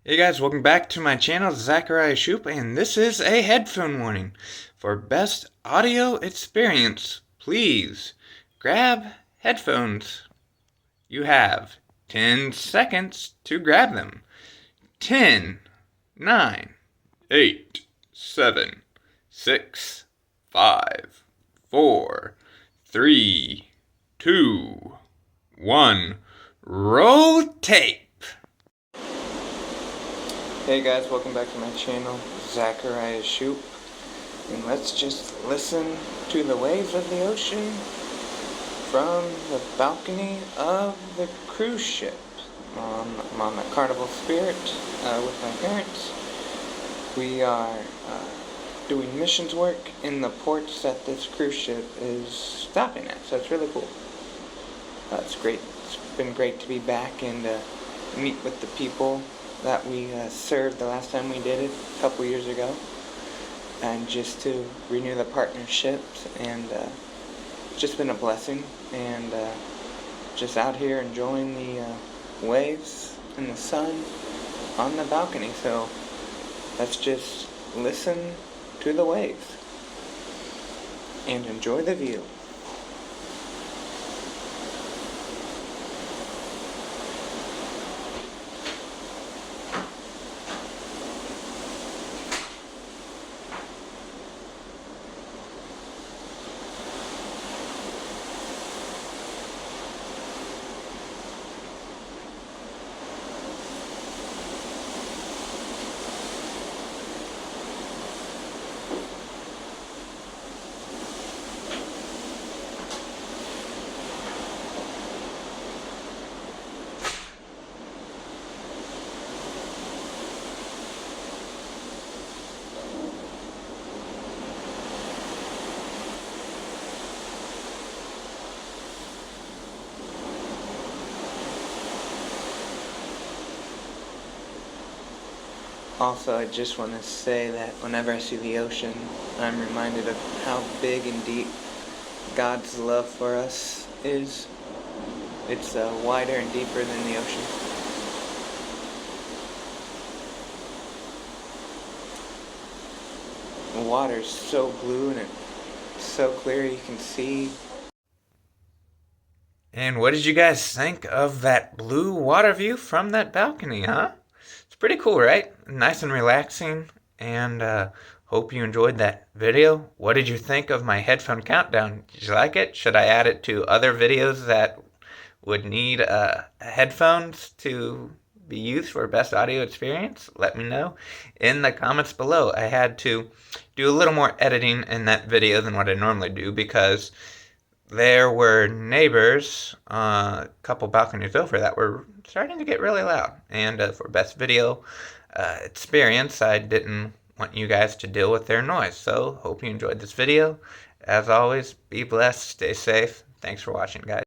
Hey guys, welcome back to my channel, Zachariah Shoop, and this is a headphone warning. For best audio experience, please grab headphones. You have 10 seconds to grab them. 10, 9, 8, 7, 6, 5, 4, 3, 2, 1. Roll tape! Hey guys, welcome back to my channel, Zachariah Shoop, and let's just listen to the waves of the ocean from the balcony of the cruise ship. I'm on the Carnival Spirit with my parents. We are doing missions work in the ports that this cruise ship is stopping at, so it's really cool. It's great. It's been great to be back and meet with the people that we served the last time we did it a couple years ago, and just to renew the partnerships, and it's just been a blessing, and just out here enjoying the waves and the sun on the balcony. So let's just listen to the waves and enjoy the view. Also, I just want to say that whenever I see the ocean, I'm reminded of how big and deep God's love for us is. It's wider and deeper than the ocean. The water's so blue and it's so clear you can see. And what did you guys think of that blue water view from that balcony, huh? It's pretty cool, right? Nice and relaxing, and hope you enjoyed that video. What did you think of my headphone countdown? Did you like it? Should I add it to other videos that would need headphones to be used for best audio experience? Let me know in the comments below. I had to do a little more editing in that video than what I normally do because there were neighbors a couple balconies over that were starting to get really loud. And for best video experience, I didn't want you guys to deal with their noise. So hope you enjoyed this video. As always, be blessed, stay safe. Thanks for watching, guys.